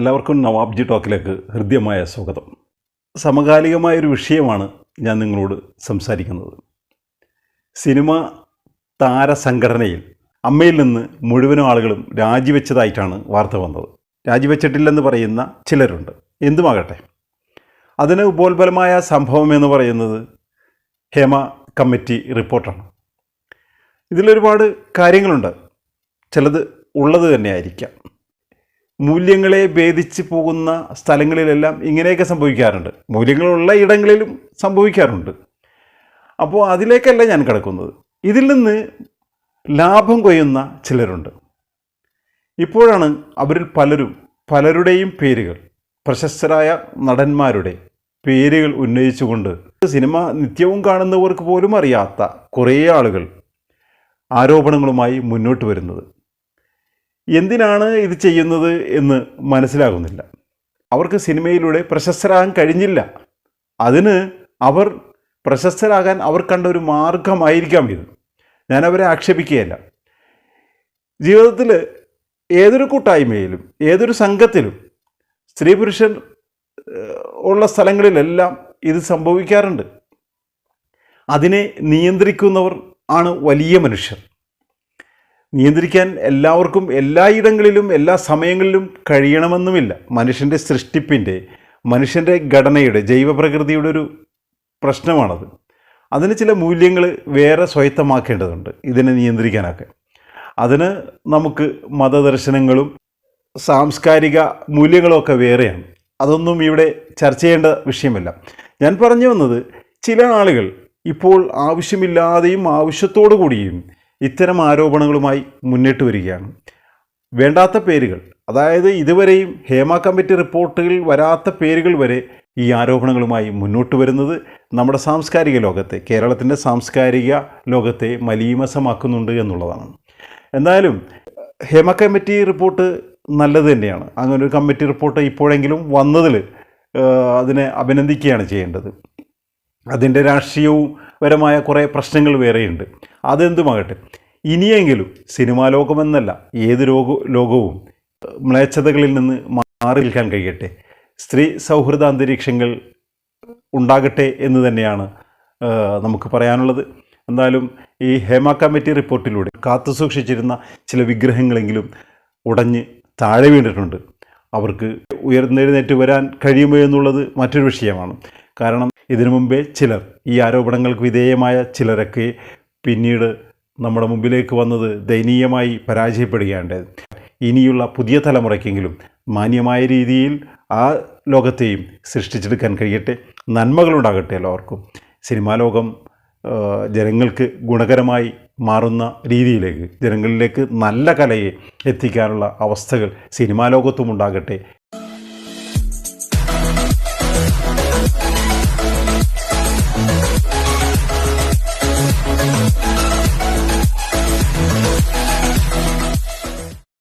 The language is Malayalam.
എല്ലാവർക്കും നവാബ്ജി ടോക്കിലേക്ക് ഹൃദ്യമായ സ്വാഗതം. സമകാലികമായൊരു വിഷയമാണ് ഞാൻ നിങ്ങളോട് സംസാരിക്കുന്നത്. സിനിമ താരസംഘടനയിൽ അമ്മയിൽ നിന്ന് മുഴുവനും ആളുകളും രാജിവെച്ചതായിട്ടാണ് വാർത്ത വന്നത്. രാജിവെച്ചിട്ടില്ലെന്ന് പറയുന്ന ചിലരുണ്ട്. എന്തുമാകട്ടെ, അതിന് ഉപോത്ബലമായ സംഭവം എന്ന് പറയുന്നത് ഹേമ കമ്മിറ്റി റിപ്പോർട്ടാണ്. ഇതിലൊരുപാട് കാര്യങ്ങളുണ്ട്. ചിലത് ഉള്ളത് തന്നെയായിരിക്കാം. മൂല്യങ്ങളെ ഭേദിച്ച് പോകുന്ന സ്ഥലങ്ങളിലെല്ലാം ഇങ്ങനെയൊക്കെ സംഭവിക്കാറുണ്ട്. മൂല്യങ്ങളുള്ള ഇടങ്ങളിലും സംഭവിക്കാറുണ്ട്. അപ്പോൾ അതിലേക്കല്ല ഞാൻ കിടക്കുന്നത്. ഇതിൽ നിന്ന് ലാഭം കൊയ്യുന്ന ചിലരുണ്ട്. ഇപ്പോഴാണ് അവരിൽ പലരുടെയും പേരുകൾ, പ്രശസ്തരായ നടന്മാരുടെ പേരുകൾ ഉന്നയിച്ചുകൊണ്ട് സിനിമ നിത്യവും കാണുന്നവർക്ക് പോലും അറിയാത്ത കുറേ ആളുകൾ ആരോപണങ്ങളുമായി മുന്നോട്ട് വരുന്നത്. എന്തിനാണ് ഇത് ചെയ്യുന്നത് എന്ന് മനസ്സിലാകുന്നില്ല. അവർക്ക് സിനിമയിലൂടെ പ്രശസ്തരാകാൻ കഴിഞ്ഞില്ല. അതിന് അവർ പ്രശസ്തരാകാൻ അവർ കണ്ട ഒരു മാർഗമായിരിക്കാം ഇത്. ഞാനവരെ ആക്ഷേപിക്കുകയല്ല. ജീവിതത്തിൽ ഏതൊരു കൂട്ടായ്മയിലും ഏതൊരു സംഘത്തിലും സ്ത്രീ പുരുഷൻ ഉള്ള സ്ഥലങ്ങളിലെല്ലാം ഇത് സംഭവിക്കാറുണ്ട്. അതിനെ നിയന്ത്രിക്കുന്നവർ ആണ് വലിയ മനുഷ്യർ. നിയന്ത്രിക്കാൻ എല്ലാവർക്കും എല്ലായിടങ്ങളിലും എല്ലാ സമയങ്ങളിലും കഴിയണമെന്നുമില്ല. മനുഷ്യൻ്റെ സൃഷ്ടിപ്പിൻ്റെ, മനുഷ്യൻ്റെ ഘടനയുടെ, ജൈവപ്രകൃതിയുടെ ഒരു പ്രശ്നമാണത്. അതിന് ചില മൂല്യങ്ങൾ വേറെ സ്വായത്തമാക്കേണ്ടതുണ്ട് ഇതിനെ നിയന്ത്രിക്കാനൊക്കെ. അതിന് നമുക്ക് മതദർശനങ്ങളും സാംസ്കാരിക മൂല്യങ്ങളുമൊക്കെ വേറെയാണ്. അതൊന്നും ഇവിടെ ചർച്ച ചെയ്യേണ്ട വിഷയമല്ല. ഞാൻ പറഞ്ഞു വന്നത്, ചില ആളുകൾ ഇപ്പോൾ ആവശ്യമില്ലാതെയും ആവശ്യത്തോടു കൂടിയും ഇത്തരം ആരോപണങ്ങളുമായി മുന്നിട്ട് വരികയാണ്. വേണ്ടാത്ത പേരുകൾ, അതായത് ഇതുവരെയും ഹേമ കമ്മിറ്റി റിപ്പോർട്ടുകൾ വരാത്ത പേരുകൾ വരെ ഈ ആരോപണങ്ങളുമായി മുന്നോട്ട് വരുന്നത് നമ്മുടെ സാംസ്കാരിക ലോകത്തെ, കേരളത്തിൻ്റെ സാംസ്കാരിക ലോകത്തെ മലീമസമാക്കുന്നുണ്ട് എന്നുള്ളതാണ്. എന്തായാലും ഹേമ കമ്മിറ്റി റിപ്പോർട്ട് നല്ലത് തന്നെയാണ്. അങ്ങനൊരു കമ്മിറ്റി റിപ്പോർട്ട് ഇപ്പോഴെങ്കിലും വന്നതിൽ അതിനെ അഭിനന്ദിക്കുകയാണ് ചെയ്യേണ്ടത്. അതിൻ്റെ രാഷ്ട്രീയവും പരമായ കുറേ പ്രശ്നങ്ങൾ വേറെയുണ്ട്. അതെന്തുമാകട്ടെ, ഇനിയെങ്കിലും സിനിമാ ലോകമെന്നല്ല ഏത് ലോകവും മ്ലേച്ഛതകളിൽ നിന്ന് മാറി നിൽക്കാൻ കഴിയട്ടെ. സ്ത്രീ സൗഹൃദ അന്തരീക്ഷങ്ങൾ ഉണ്ടാകട്ടെ എന്ന് തന്നെയാണ് നമുക്ക് പറയാനുള്ളത്. എന്തായാലും ഈ ഹേമ കമ്മിറ്റി റിപ്പോർട്ടിലൂടെ കാത്തുസൂക്ഷിച്ചിരുന്ന ചില വിഗ്രഹങ്ങളെങ്കിലും ഉടഞ്ഞ് താഴെ വീണിട്ടുണ്ട്. അവർക്ക് ഉയർന്നെഴുന്നേറ്റ് വരാൻ കഴിയുമോ എന്നുള്ളത് മറ്റൊരു വിഷയമാണ്. കാരണം ഇതിനു മുമ്പേ ചിലർ, ഈ ആരോപണങ്ങൾക്ക് വിധേയമായ ചിലരൊക്കെ പിന്നീട് നമ്മുടെ മുമ്പിലേക്ക് വന്നത് ദയനീയമായി പരാജയപ്പെടുകയുണ്ടായത്. ഇനിയുള്ള പുതിയ തലമുറയ്ക്കെങ്കിലും മാന്യമായ രീതിയിൽ ആ ലോകത്തെയും സൃഷ്ടിച്ചെടുക്കാൻ കഴിയട്ടെ. നന്മകളുണ്ടാകട്ടെ എല്ലാവർക്കും. സിനിമാ ലോകം ജനങ്ങൾക്ക് ഗുണകരമായി മാറുന്ന രീതിയിലേക്ക്, ജനങ്ങളിലേക്ക് നല്ല കലയെ എത്തിക്കാനുള്ള അവസ്ഥകൾ സിനിമാ ലോകത്തും ഉണ്ടാകട്ടെ